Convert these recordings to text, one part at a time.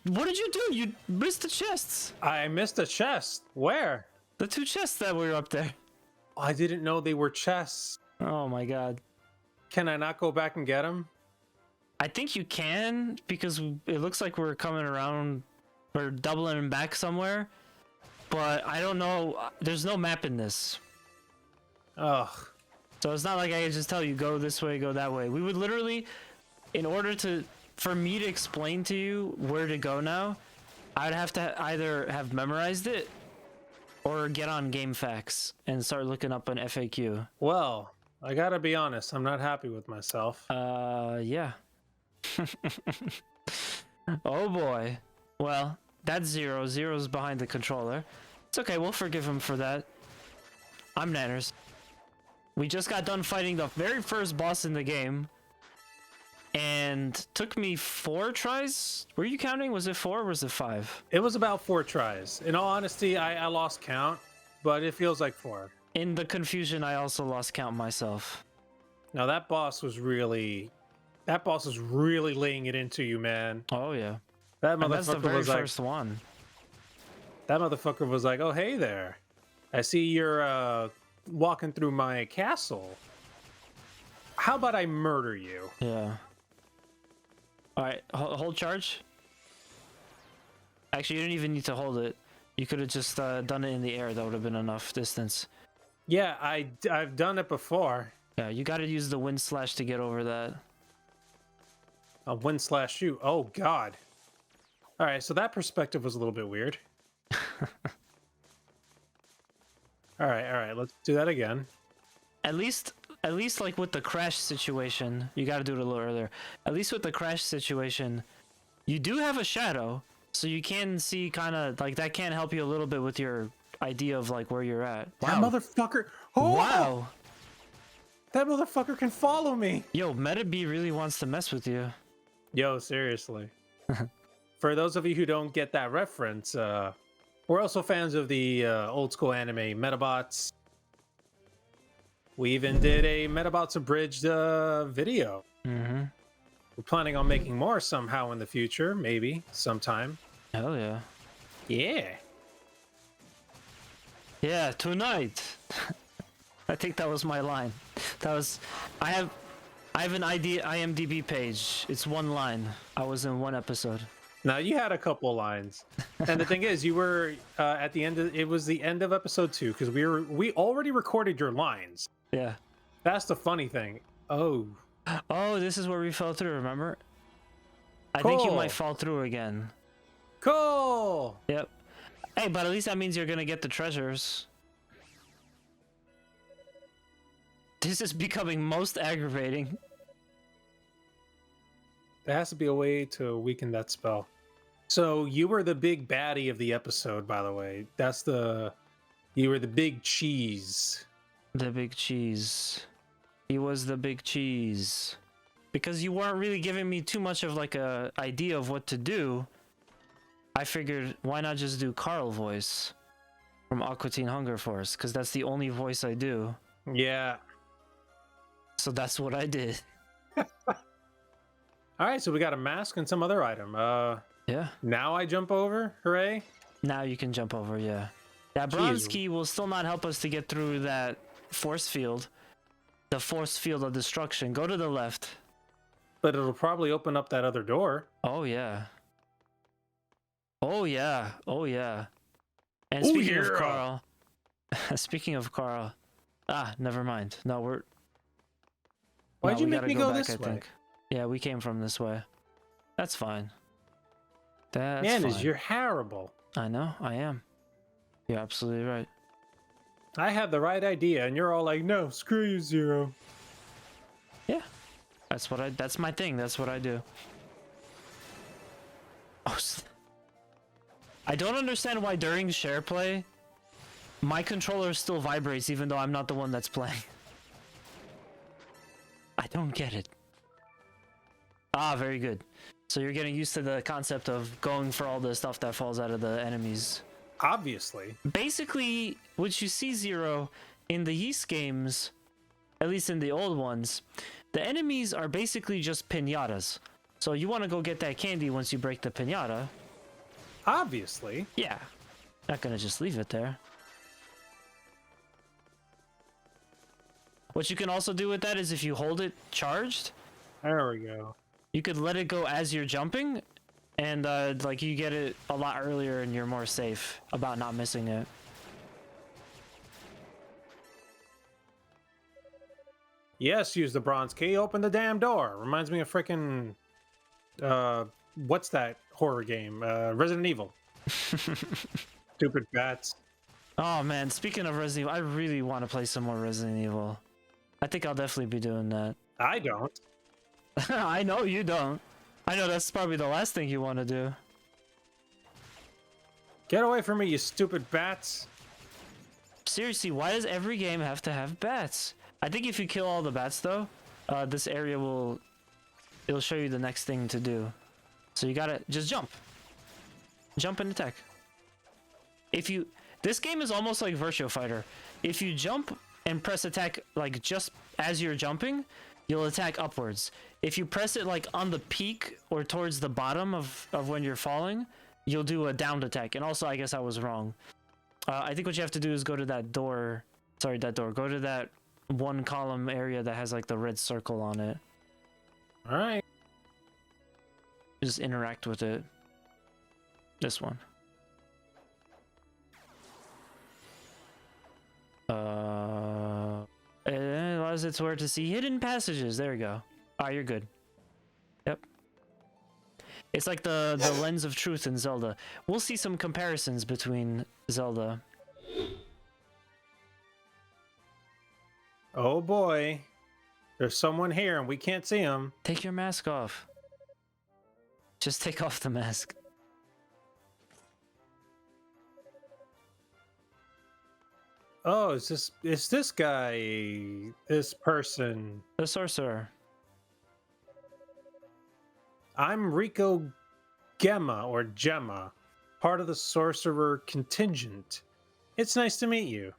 What did you do? You missed the chests. I missed a chest. Where? The 2 chests that were up there. I didn't know they were chests. Oh my god. Can I not go back and get them? I think you can, because it looks like we're coming around. We're doubling back somewhere. But I don't know. There's no map in this. Ugh. So it's not like I can just tell you, go this way, go that way. We would literally, in order for me to explain to you where to go now, I'd have to either have memorized it or get on GameFAQs and start looking up an FAQ. Well, I gotta be honest, I'm not happy with myself. Yeah. Oh boy. Well, that's Zero. Zero's behind the controller. It's okay, we'll forgive him for that. I'm Nanners. We just got done fighting the very first boss in the game. And took me 4 tries? Were you counting? Was it 4 or was it 5? It was about 4 tries. In all honesty, I lost count, but it feels like 4. In the confusion, I also lost count myself. Now that boss was really laying it into you, man. Oh yeah. That And that's the motherfucker very was like, first one. that motherfucker was like, "Oh, hey there. I see you're walking through my castle. How about I murder you?" Yeah. Alright, hold charge. Actually, you didn't even need to hold it. You could have just done it in the air. That would have been enough distance. Yeah, I've done it before. Yeah, you got to use the wind slash to get over that. A win/shoot. Oh god. All right, so that perspective was a little bit weird. All right, let's do that again. At least like with the crash situation, you got to do it a little earlier. At least with the crash situation, you do have a shadow, so you can see kind of like that can help you a little bit with your idea of like where you're at. That motherfucker. Oh, Wow. That motherfucker can follow me. Yo, MetaB really wants to mess with you. Yo, seriously. For those of you who don't get that reference, we're also fans of the old school anime Metabots. We even did a Metabots abridged video. Mm-hmm. We're planning on making more somehow in the future, maybe sometime. Hell yeah. Yeah. Yeah, tonight. I think that was my line. That was. I have an IMDb page. It's 1 line. I was in 1 episode. Now you had a couple lines, and the thing is, you were at the end of it was the end of episode 2 because we already recorded your lines. Yeah. That's the funny thing. Oh, this is where we fell through. Remember? I think you might fall through again. cool. Yep. Hey, but at least that means you're gonna get the treasures. This is becoming most aggravating. There has to be a way to weaken that spell. So you were the big baddie of the episode, by the way. You were the big cheese. The big cheese. He was the big cheese. Because you weren't really giving me too much of like a idea of what to do, I figured why not just do Carl voice from Aqua Teen Hunger Force, because that's the only voice I do. Yeah. So that's what I did. All right, so we got a mask and some other item. Yeah. Now I jump over. Hooray. Now you can jump over, yeah. That bronze key will still not help us to get through that force field. The force field of destruction. Go to the left. But it'll probably open up that other door. Oh, yeah. Oh, yeah. Oh, yeah. And Oh, speaking of yeah. Carl... speaking of Carl... Ah, never mind. No, we're... Why'd No, you we make gotta me go back, this I way? think. Yeah, we came from this way. That's fine. That's Man, fine. you're horrible. I know, I am. You're absolutely right. I had the right idea, and you're all like, no, screw you, Zero. Yeah. That's my thing. That's what I do. Oh, I don't understand why during share play, my controller still vibrates even though I'm not the one that's playing. I don't get it. Ah, very good. So you're getting used to the concept of going for all the stuff that falls out of the enemies. Obviously. Basically, what you see, Zero, in the Yeast games, at least in the old ones, The enemies are basically just piñatas. So you want to go get that candy once you break the piñata. Obviously. Yeah. Not gonna just leave it there. What you can also do with that is if you hold it charged, There we go. you could let it go as you're jumping, and like you get it a lot earlier and you're more safe about not missing it. Yes, use the bronze key. Open the damn door. Reminds me of freaking what's that horror game? Resident Evil. Stupid bats. Oh man, speaking of Resident Evil, I really want to play some more Resident Evil. I think I'll definitely be doing that. I don't. I know you don't. I know that's probably the last thing you want to do. Get away from me, you stupid bats. Seriously, why does every game have to have bats? I think if you kill all the bats though, this area it'll show you the next thing to do. So you gotta just jump. Jump and attack. This game is almost like Virtua Fighter. If you jump and press attack like just as you're jumping, you'll attack upwards. If you press it like on the peak or towards the bottom of when you're falling, you'll do a downed attack. And also, I guess I was wrong. I think what you have to do is go to that door. Sorry, that door. Go to that one column area that has like the red circle on it. All right. Just interact with it. This one. It allows it where to see hidden passages. There we go. Ah, you're good. Yep. It's like the lens of truth in Zelda. We'll see some comparisons between Zelda. Oh boy. There's someone here and we can't see him. Take your mask off. Just take off the mask. Oh, is this guy, this person? The sorcerer. I'm Rico Gemma or Gemma, part of the sorcerer contingent. It's nice to meet you.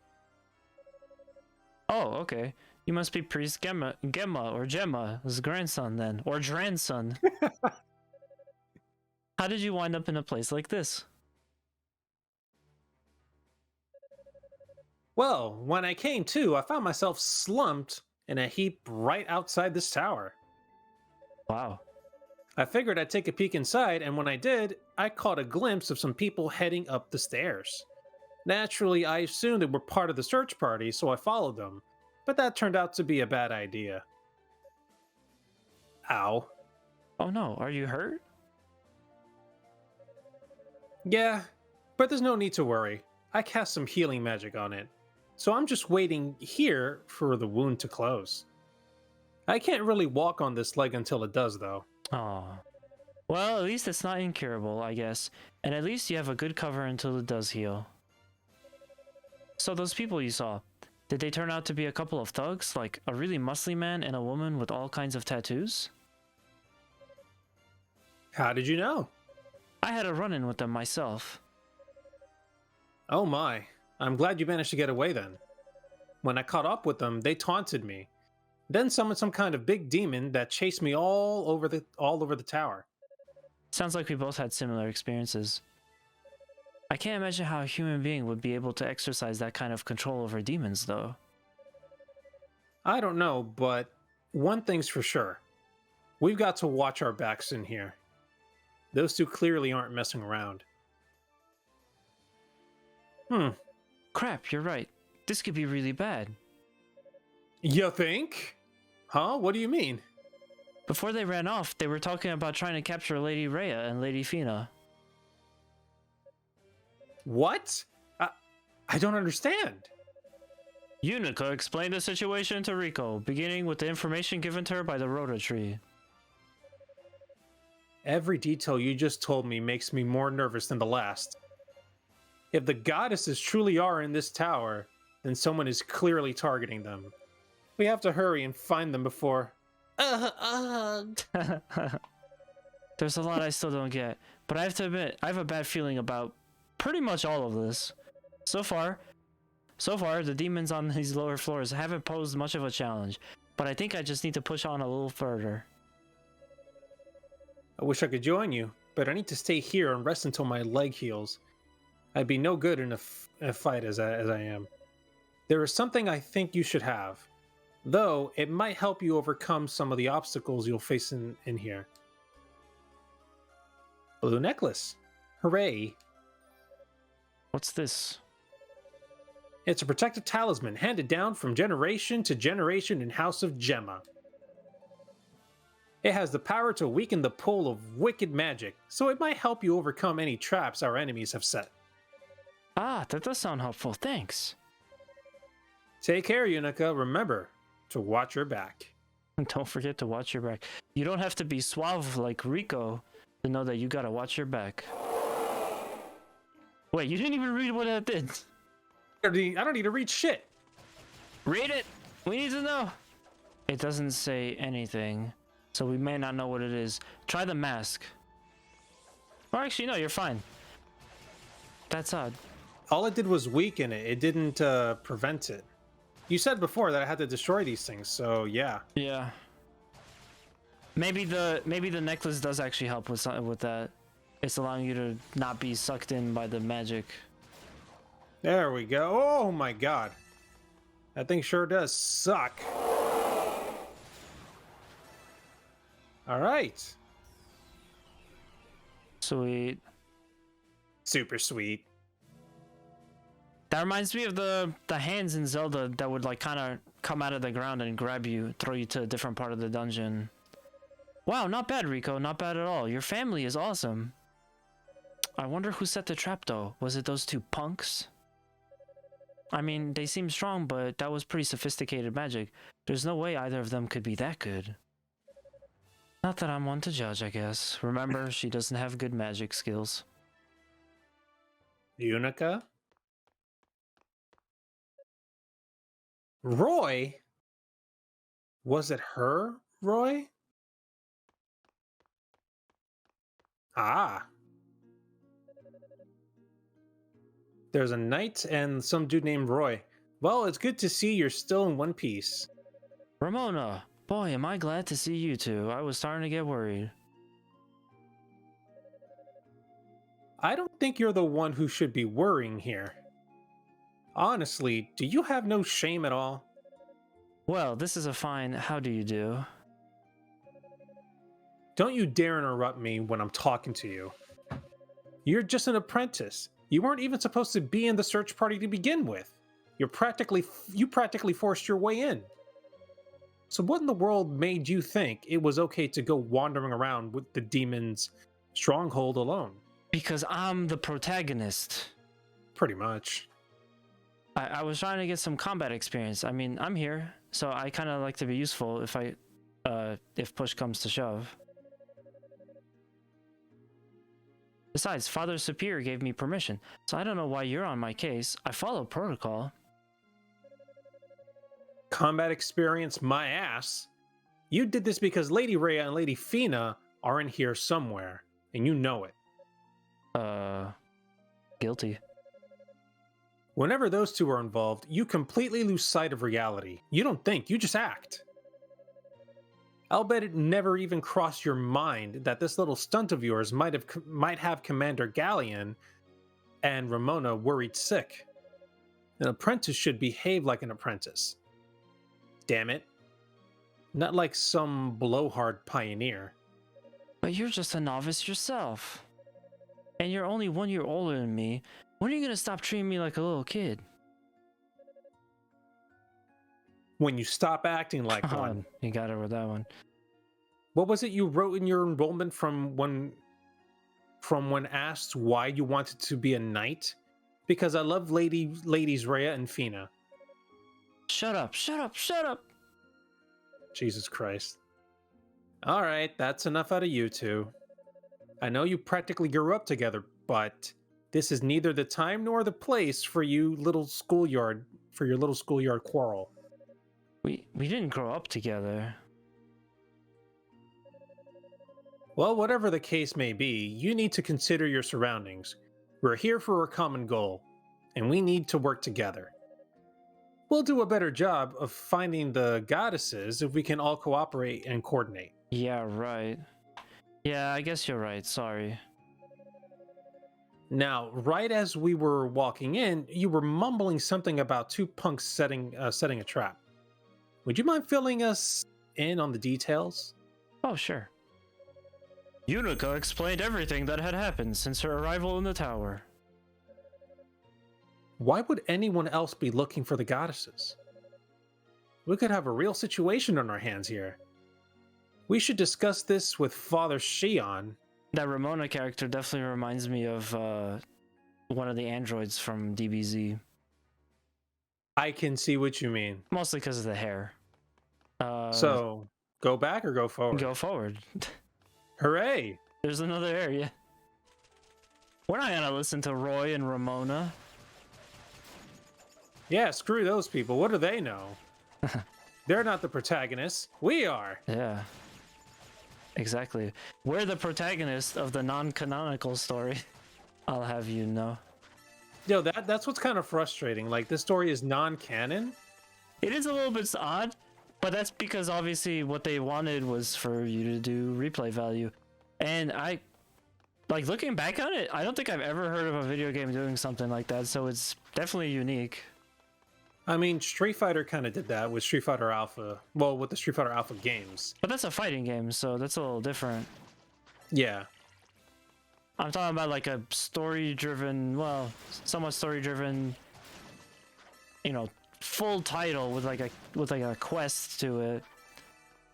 Oh, okay. You must be Priest Gemma or Gemma's grandson then, or grandson. How did you wind up in a place like this? Well, when I came to, I found myself slumped in a heap right outside this tower. Wow. I figured I'd take a peek inside, and when I did, I caught a glimpse of some people heading up the stairs. Naturally, I assumed they were part of the search party, so I followed them, but that turned out to be a bad idea. Ow. Oh no, are you hurt? Yeah, but there's no need to worry. I cast some healing magic on it, so I'm just waiting here for the wound to close. I can't really walk on this leg until it does, though. Oh. Well, at least it's not incurable, I guess. And at least you have a good cover until it does heal. So those people you saw, did they turn out to be a couple of thugs? Like a really muscly man and a woman with all kinds of tattoos? How did you know? I had a run-in with them myself. Oh my, I'm glad you managed to get away then. When I caught up with them, they taunted me. Then summoned some kind of big demon that chased me all over the tower. Sounds like we both had similar experiences. I can't imagine how a human being would be able to exercise that kind of control over demons, though. I don't know, but one thing's for sure. We've got to watch our backs in here. Those two clearly aren't messing around. Crap, you're right. This could be really bad. You think? Huh? What do you mean? Before they ran off, they were talking about trying to capture Lady Rhea and Lady Fina. What? I don't understand. Unica explained the situation to Rico, beginning with the information given to her by the Rhoda tree. Every detail you just told me makes me more nervous than the last. If the goddesses truly are in this tower, then someone is clearly targeting them. We have to hurry and find them before... There's a lot I still don't get, but I have to admit, I have a bad feeling about pretty much all of this. So far, the demons on these lower floors haven't posed much of a challenge, but I think I just need to push on a little further. I wish I could join you, but I need to stay here and rest until my leg heals. I'd be no good in a fight as I am. There is something I think you should have, though it might help you overcome some of the obstacles you'll face in here. Blue necklace. Hooray. What's this? It's a protective talisman handed down from generation to generation in House of Gemma. It has the power to weaken the pull of wicked magic, so it might help you overcome any traps our enemies have set. Ah, that does sound helpful. Thanks. Take care, Unica. Remember to watch your back. Don't forget to watch your back. You don't have to be suave like Rico to know that you gotta watch your back. Wait, you didn't even read what that did. I don't need to read shit. Read it! We need to know! It doesn't say anything, so we may not know what it is. Try the mask. Or actually, no, you're fine. That's odd. All it did was weaken it. It didn't prevent it. You said before that I had to destroy these things, so yeah. Yeah. Maybe the necklace does actually help with that. It's allowing you to not be sucked in by the magic. There we go. Oh my god. That thing sure does suck. Alright. Sweet. Super sweet. That reminds me of the hands in Zelda that would like kind of come out of the ground and grab you, throw you to a different part of the dungeon. Wow, not bad, Rico. Not bad at all. Your family is awesome. I wonder who set the trap though. Was it those two punks? I mean, they seem strong, but that was pretty sophisticated magic. There's no way either of them could be that good. Not that I'm one to judge, I guess. Remember, she doesn't have good magic skills. Unica? Roy? Was it her, Roy? Ah. There's a knight and some dude named Roy. Well, it's good to see you're still in one piece. Ramona! Boy, am I glad to see you two. I was starting to get worried. I don't think you're the one who should be worrying here. Honestly, do you have no shame at all? Well, this is a fine how do you do. Don't you dare interrupt me when I'm talking to you. You're just an apprentice. You weren't even supposed to be in the search party to begin with. You practically forced your way in. So what in the world made you think it was okay to go wandering around with the demon's stronghold alone? Because I'm the protagonist. Pretty much. I was trying to get some combat experience. I mean, I'm here, so I kind of like to be useful if push comes to shove. Besides, Father Superior gave me permission, so I don't know why you're on my case. I follow protocol. Combat experience my ass. You did this because Lady Rhea and Lady Fina are in here somewhere, and you know it. Guilty. Whenever those two are involved, you completely lose sight of reality. You don't think, you just act. I'll bet it never even crossed your mind that this little stunt of yours might have Commander Galleon and Ramona worried sick. An apprentice should behave like an apprentice. Damn it. Not like some blowhard pioneer. But you're just a novice yourself. And you're only 1 year older than me. When are you gonna stop treating me like a little kid? When you stop acting like one. You got it with that one. What was it you wrote in your enrollment from when asked why you wanted to be a knight? Because I love ladies Rhea and Fina. Shut up, shut up, shut up! Jesus Christ. Alright, that's enough out of you two. I know you practically grew up together, but this is neither the time nor the place for your little schoolyard quarrel. We didn't grow up together. Well, whatever the case may be, you need to consider your surroundings. We're here for a common goal, and we need to work together. we'll do a better job of finding the goddesses if we can all cooperate and coordinate. Yeah, right. Yeah, I guess you're right. Sorry. Now, right as we were walking in, you were mumbling something about two punks setting a trap. Would you mind filling us in on the details? Oh, sure. Unica explained everything that had happened since her arrival in the tower. Why would anyone else be looking for the goddesses? We could have a real situation on our hands here. We should discuss this with Father Shion. That Ramona character definitely reminds me of one of the androids from DBZ. I can see what you mean. Mostly because of the hair. So, go back or go forward? Go forward. Hooray! There's another area. We're not gonna listen to Roy and Ramona. Yeah, screw those people. What do they know? They're not the protagonists. We are. Yeah. Exactly. We're the protagonist of the non-canonical story. I'll have you know. Yo, that's what's kind of frustrating. Like, this story is non-canon. It is a little bit odd, but that's because obviously what they wanted was for you to do replay value. And like looking back on it, I don't think I've ever heard of a video game doing something like that, so it's definitely unique. I mean, Street Fighter kind of did that with Street Fighter Alpha. Well, with the Street Fighter Alpha games. But that's a fighting game, so that's a little different. Yeah. I'm talking about like a story-driven, well, somewhat story-driven, you know, full title with like a quest to it,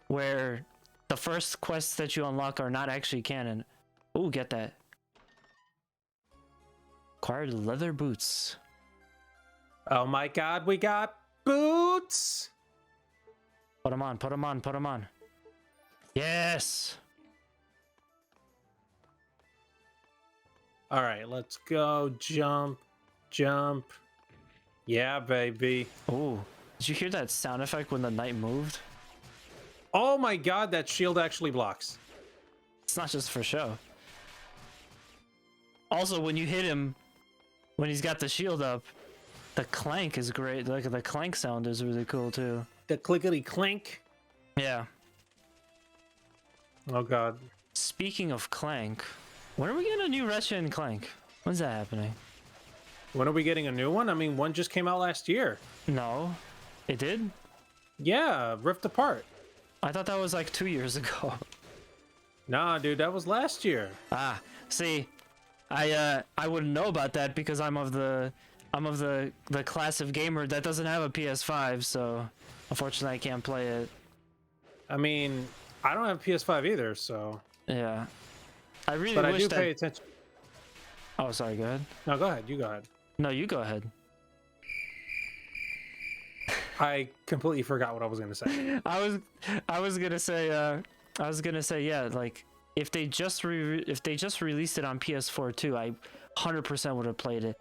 where the first quests that you unlock are not actually canon. Ooh, get that. Acquired leather boots. Oh my god, we got boots! Put them on, put them on, put them on. Yes! Alright, let's go. Jump. Jump. Yeah, baby. Ooh, did you hear that sound effect when the knight moved? Oh my god, that shield actually blocks. It's not just for show. Also, when you hit him, when he's got the shield up, the clank is great. Like the clank sound is really cool too. The clickety clink. Yeah. Oh god. Speaking of clank, when are we getting a new Ratchet and Clank? When's that happening? When are we getting a new one? I mean, one just came out last year. No, it did. Yeah, Rift Apart. I thought that was like 2 years ago. Nah, dude, that was last year. Ah, see, I wouldn't know about that because I'm of the class of gamer that doesn't have a PS5, so unfortunately I can't play it. I mean, I don't have a PS5 either, so. Yeah, I really But I wish do that. pay attention. Oh, sorry. Go ahead. No, go ahead. You go ahead. No, you go ahead. I completely forgot what I was gonna say. I was gonna say yeah, like if they just released it on PS4 too, I 100% would have played it.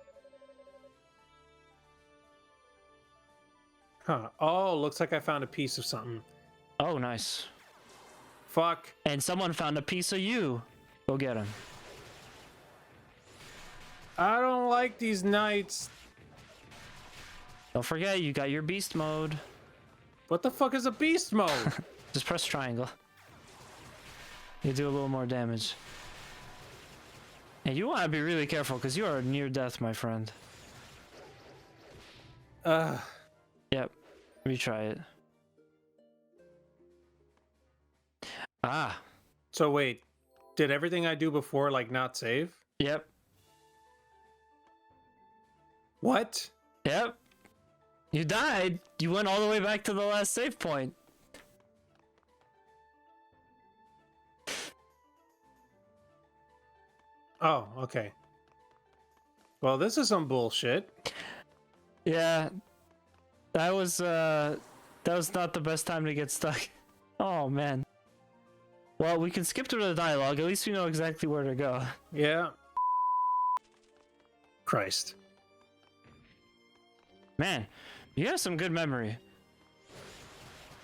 Huh. Oh, looks like I found a piece of something. Oh, nice. Fuck. And someone found a piece of you. Go get him. I don't like these knights. Don't forget, you got your beast mode. What the fuck is a beast mode? Just press triangle. You do a little more damage. And you want to be really careful because you are near death, my friend. Yep. Retry it. Ah. So wait, did everything I do before like not save? Yep. What? Yep. You died. You went all the way back to the last save point. Oh, okay. Well, this is some bullshit. Yeah. That was not the best time to get stuck. Oh man. Well, we can skip through the dialogue. At least we know exactly where to go. Yeah. Christ. Man, you have some good memory.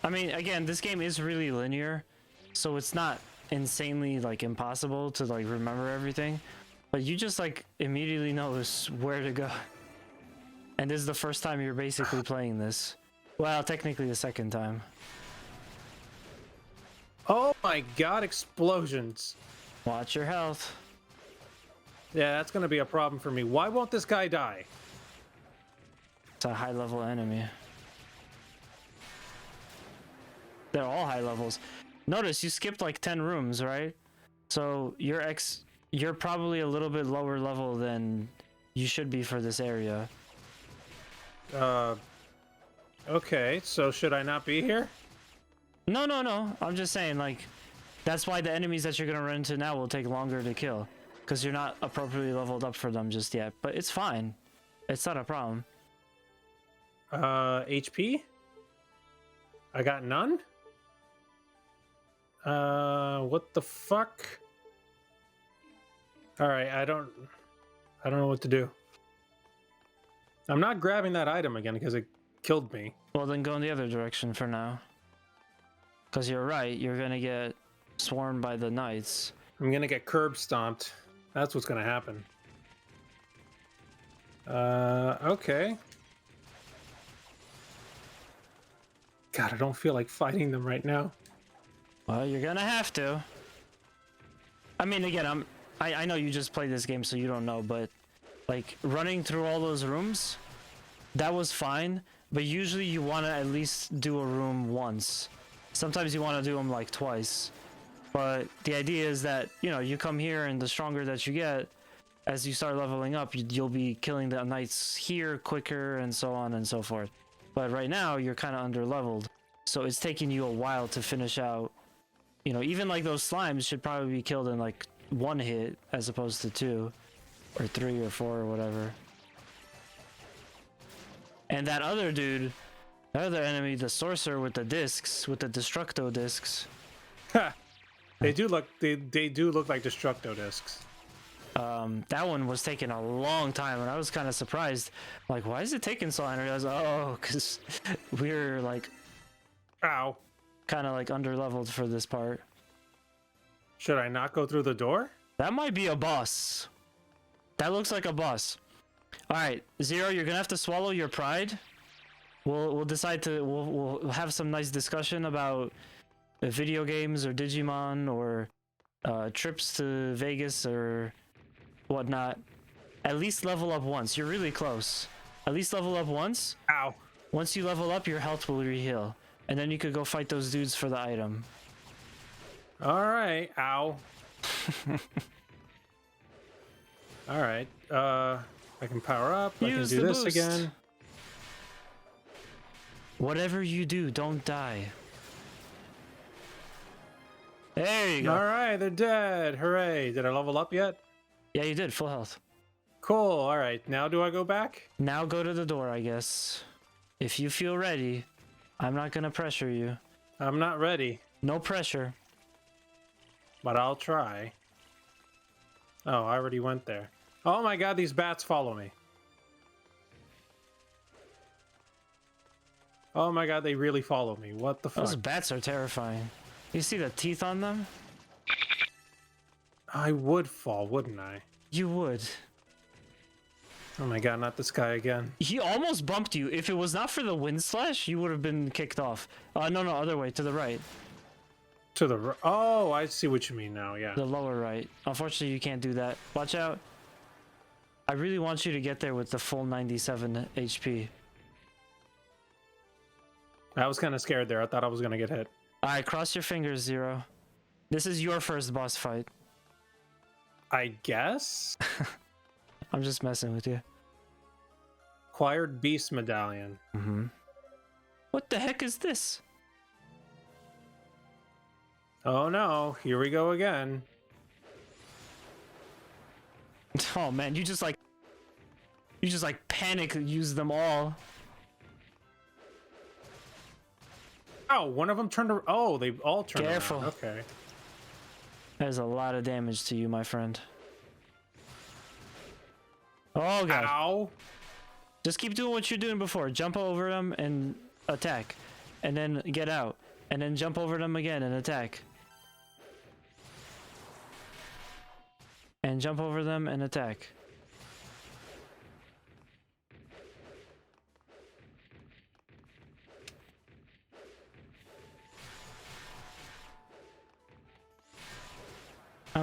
I mean, again, this game is really linear, so it's not insanely like impossible to like remember everything, but you just like immediately know where to go. And this is the first time you're basically playing this. Well, technically the second time. Oh my god, explosions. Watch your health. Yeah, that's gonna be a problem for me. Why won't this guy die? It's a high level enemy. They're all high levels. Notice you skipped like 10 rooms, right? So you're probably a little bit lower level than you should be for this area. Okay, so should I not be here? No, no, no. I'm just saying, like, that's why the enemies that you're gonna run into now will take longer to kill. Because you're not appropriately leveled up for them just yet. But it's fine. It's not a problem. HP? I got none? What the fuck? Alright, I don't know what to do. I'm not grabbing that item again because it killed me. Well, then go in the other direction for now. Because you're right, you're gonna get swarmed by the knights. I'm gonna get curb stomped. That's what's gonna happen. Okay. God, I don't feel like fighting them right now. Well, you're gonna have to. I mean, again, I know you just played this game, so you don't know, but like running through all those rooms, that was fine. But usually you want to at least do a room once. Sometimes you want to do them like twice. But the idea is that, you know, you come here and the stronger that you get, as you start leveling up, you'll be killing the knights here quicker and so on and so forth. But right now you're kind of under leveled. So it's taking you a while to finish out. You know, even like those slimes should probably be killed in like 1 hit as opposed to 2 or 3 or 4 or whatever. And that other dude, that other enemy, the sorcerer with the discs, with the destructo discs. Ha! They do look like destructo discs. That one was taking a long time, and I was kind of surprised. Like, why is it taking so long? And I realized, oh, because we're like, ow, kind of like under leveled for this part. Should I not go through the door? That might be a boss. That looks like a boss. All right, Zero, you're gonna have to swallow your pride. We'll decide to we'll have some nice discussion about video games or Digimon or trips to Vegas or whatnot. At least level up once. You're really close. At least level up once. Ow. Once you level up, your health will re-heal, and then you could go fight those dudes for the item. All right. Ow. All right. I can power up. I can do this again. Whatever you do, don't die. There you go. All right, they're dead. Hooray. Did I level up yet? Yeah, you did. Full health. Cool. All right. Now do I go back? Now go to the door, I guess. If you feel ready. I'm not gonna pressure you. I'm not ready. No pressure. But I'll try. Oh, I already went there. Oh my god, these bats follow me. Oh my god, they really follow me. What the fuck? Those bats are terrifying. You see the teeth on them? I would fall, wouldn't I? You would. Oh my god, not this guy again. He almost bumped you. If it was not for the wind slash, you would have been kicked off. No, other way, to the right. To the right. Oh, I see what you mean now, yeah. The lower right. Unfortunately, you can't do that. Watch out. I really want you to get there with the full 97 HP. I was kind of scared there. I thought I was going to get hit. Alright, cross your fingers, Zero. This is your first boss fight. I guess? I'm just messing with you. Acquired Beast Medallion. Mm-hmm. What the heck is this? Oh no, here we go again. Oh man, you just like panic use them all. Oh, one of them turned around. Oh, they all turned Careful. around. Okay. There's a lot of damage to you, my friend. Oh god. Ow. Just keep doing what you're doing before. Jump over them and attack. And then get out. And then jump over them again and attack. And jump over them and attack.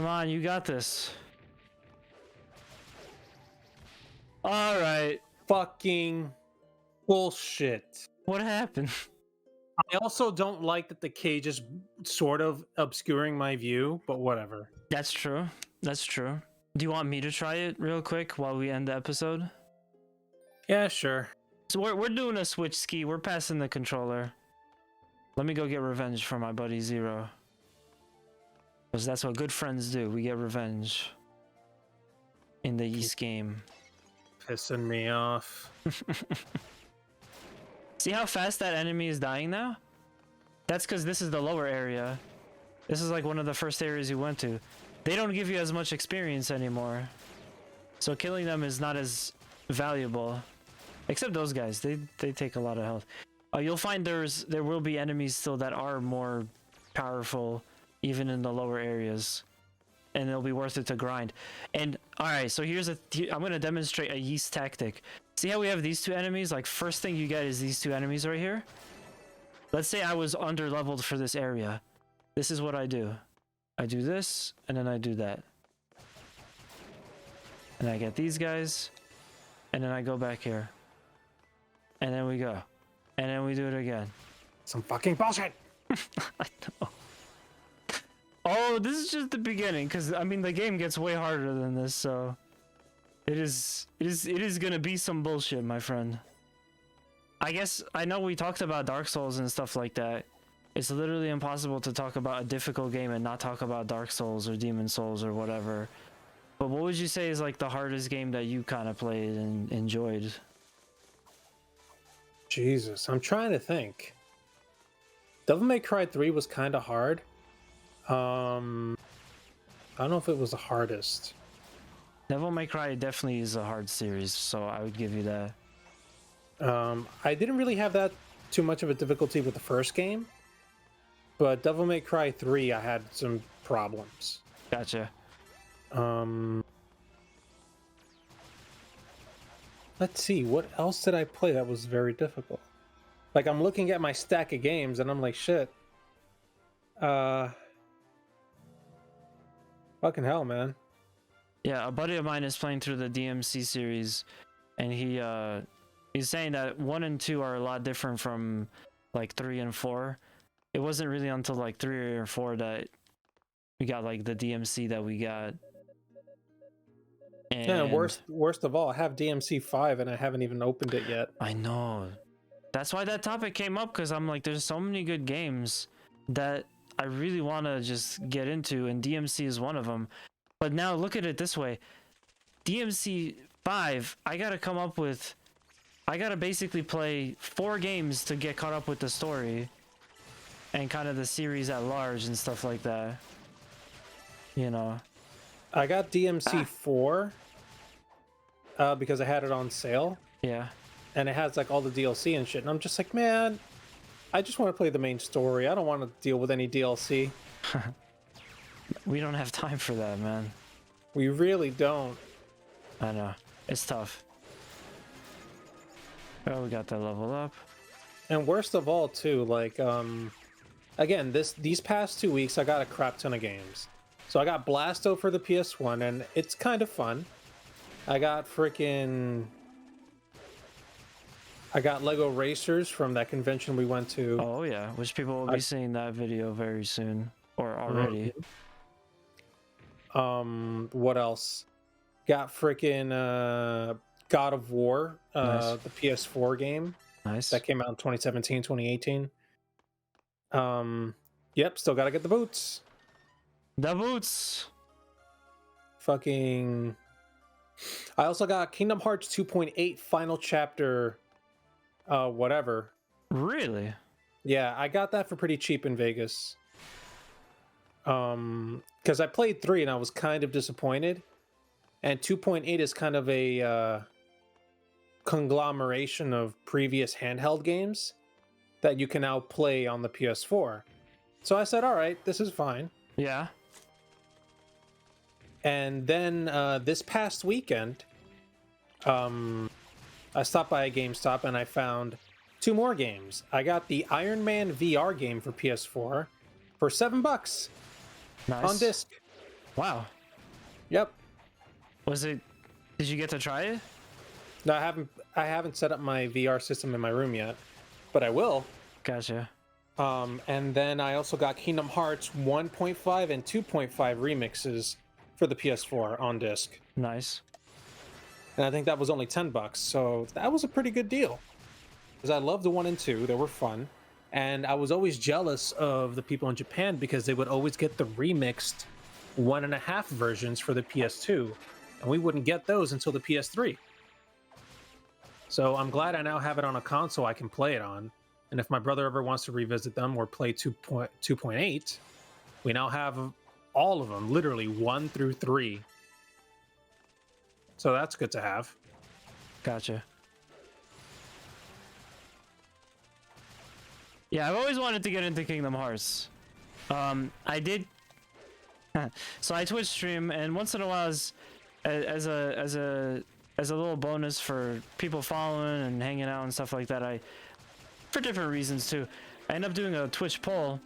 on, you got this. All right. Fucking bullshit. What happened? I also don't like that the cage is sort of obscuring my view, but whatever. That's true. That's true. Do you want me to try it real quick while we end the episode? Yeah, sure. So we're doing a switch ski. We're passing the controller. Let me go get revenge for my buddy Zero. Because that's what good friends do. We get revenge. In the Yeast game. Pissing me off. See how fast that enemy is dying now? That's because this is the lower area. This is like one of the first areas you went to. They don't give you as much experience anymore. So killing them is not as valuable. Except those guys. They take a lot of health. You'll find there will be enemies still that are more powerful even in the lower areas. And it'll be worth it to grind. And alright, so I'm gonna demonstrate a yeast tactic. See how we have these two enemies? Like first thing you get is these two enemies right here. Let's say I was under leveled for this area. This is what I do. I do this and then I do that. And I get these guys. And then I go back here. And then we go. And then we do it again. Some fucking bullshit. I know. Oh, this is just the beginning, because I mean the game gets way harder than this, so it is gonna be some bullshit, my friend. I guess I know we talked about Dark Souls and stuff like that. It's literally impossible to talk about a difficult game and not talk about Dark Souls or Demon Souls or whatever. But what would you say is like the hardest game that you kind of played and enjoyed? Jesus, I'm trying to think. Devil May Cry 3 was kind of hard. I don't know if it was the hardest. Devil May Cry definitely is a hard series, so I would give you that. I didn't really have that too much of a difficulty with the first game, but Devil May Cry 3, I had some problems. Gotcha. Let's see, what else did I play that was very difficult? Like, I'm looking at my stack of games, and I'm like, shit. Fucking hell, man. Yeah, a buddy of mine is playing through the DMC series, and he's saying that 1 and 2 are a lot different from like 3 and 4. It wasn't really until like 3 or 4 that we got like the DMC that we got. And yeah, worst of all, I have DMC 5 and I haven't even opened it yet. I know. That's why that topic came up, because I'm like, there's so many good games that I really want to just get into, and DMC is one of them. But now look at it this way. DMC 5, I gotta basically play 4 games to get caught up with the story and kind of the series at large and stuff like that. You know. I got DMC 4 because I had it on sale. Yeah. And it has like all the DLC and shit. And I'm just like, man, I just want to play the main story. I don't want to deal with any DLC. We don't have time for that, man. We really don't. I know. It's tough. Oh, we got that level up. And worst of all, too, like, again, these past 2 weeks, I got a crap ton of games. So I got Blasto for the PS1, and it's kind of fun. I got Lego Racers from that convention we went to. Oh yeah, which people will be seeing that video very soon, or already. What else? Got freaking God of War, Nice. the PS4 game. Nice. That came out in 2017, 2018. Yep, still gotta get the boots. The boots. Fucking. I also got Kingdom Hearts 2.8 Final Chapter. Whatever. Really? Yeah, I got that for pretty cheap in Vegas. Because I played 3 and I was kind of disappointed. And 2.8 is kind of a conglomeration of previous handheld games that you can now play on the PS4. So I said, all right, this is fine. Yeah. And then this past weekend, I stopped by a GameStop and I found 2 more games. I got the Iron Man VR game for PS4 for $7 Nice. on disc. Wow. Yep. Was it? Did you get to try it? No, I haven't set up my VR system in my room yet, but I will. Gotcha. And then I also got Kingdom Hearts 1.5 and 2.5 remixes for the PS4 on disc. Nice. And I think that was only $10, so that was a pretty good deal. Because I loved the 1 and 2, they were fun. And I was always jealous of the people in Japan because they would always get the remixed 1.5 versions for the PS2. And we wouldn't get those until the PS3. So I'm glad I now have it on a console I can play it on. And if my brother ever wants to revisit them or play 2.8, we now have all of them, literally 1 through 3. So that's good to have. Gotcha. Yeah, I've always wanted to get into Kingdom Hearts. I did. So I Twitch stream, and once in a while, as a little bonus for people following and hanging out and stuff like that, for different reasons too, I end up doing a Twitch poll.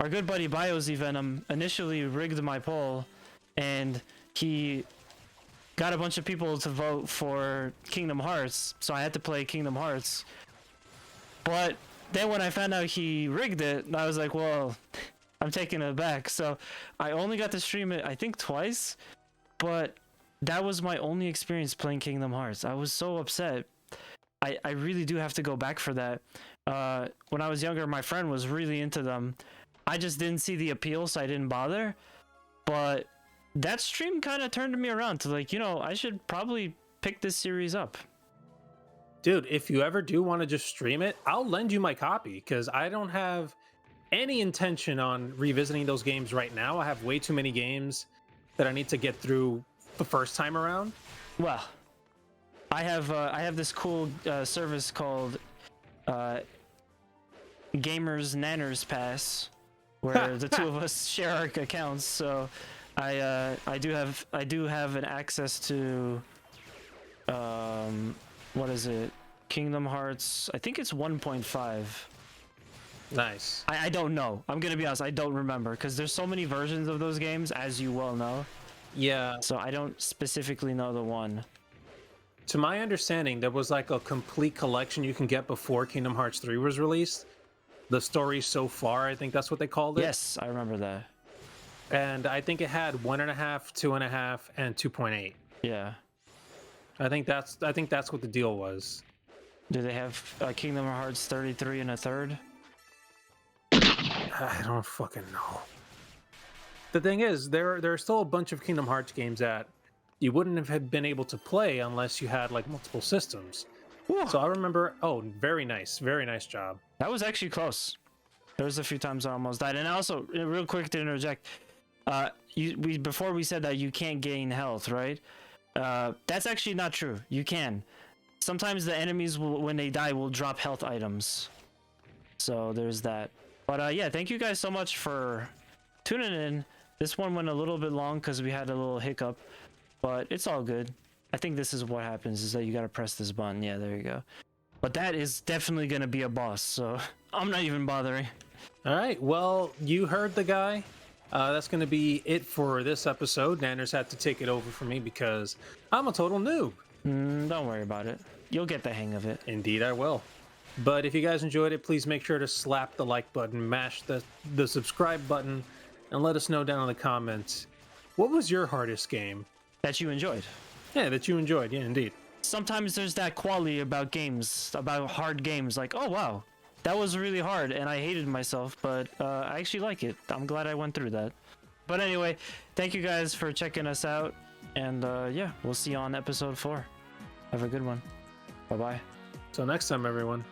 Our good buddy BioZVenom initially rigged my poll, and he got a bunch of people to vote for Kingdom Hearts, so I had to play Kingdom Hearts. But then when I found out he rigged it, I was like, well, I'm taking it back. So I only got to stream it, I think, twice, but that was my only experience playing Kingdom Hearts. I was so upset. I really do have to go back for that. When I was younger, my friend was really into them. I just didn't see the appeal, so I didn't bother. But that stream kind of turned me around to like, I should probably pick this series up. Dude, if you ever do want to just stream it, I'll lend you my copy because I don't have any intention on revisiting those games right now. I have way too many games that I need to get through the first time around. Well, I have this cool service called Gamers Nanners Pass, where the two of us share our accounts. So I do have an access to what is it? Kingdom Hearts. I think it's 1.5. Nice. I don't know. I'm gonna be honest. I don't remember because there's so many versions of those games, as you well know. Yeah. So I don't specifically know the one. To my understanding, there was like a complete collection you can get before Kingdom Hearts 3 was released. The Story So Far, I think that's what they called it. Yes, I remember that. And I think it had 1.5, 2.5, and 2.8. Yeah. I think that's what the deal was. Do they have Kingdom Hearts 33 and a third? I don't fucking know. The thing is, there are still a bunch of Kingdom Hearts games that you wouldn't have been able to play unless you had like multiple systems. Whew. So I remember, very nice job. That was actually close. There was a few times I almost died. And also, real quick to interject, before we said that you can't gain health, right? That's actually not true. You can. Sometimes the enemies, when they die, will drop health items. So there's that. But yeah, thank you guys so much for tuning in. This one went a little bit long because we had a little hiccup, but it's all good. I think this is what happens, is that you gotta press this button. Yeah, there you go. But that is definitely gonna be a boss, so I'm not even bothering. All right, well, you heard the guy. That's going to be it for this episode. Nanners had to take it over for me because I'm a total noob. Don't worry about it. You'll get the hang of it. Indeed, I will. But if you guys enjoyed it, please make sure to slap the like button, mash the subscribe button, and let us know down in the comments, what was your hardest game? That you enjoyed. Yeah, that you enjoyed. Yeah, indeed. Sometimes there's that quality about games, about hard games, like, oh wow, that was really hard and I hated myself, but I actually like it. I'm glad I went through that. But anyway, thank you guys for checking us out, and yeah, we'll see you on episode 4. Have a good one. Bye-bye. Till next time, everyone.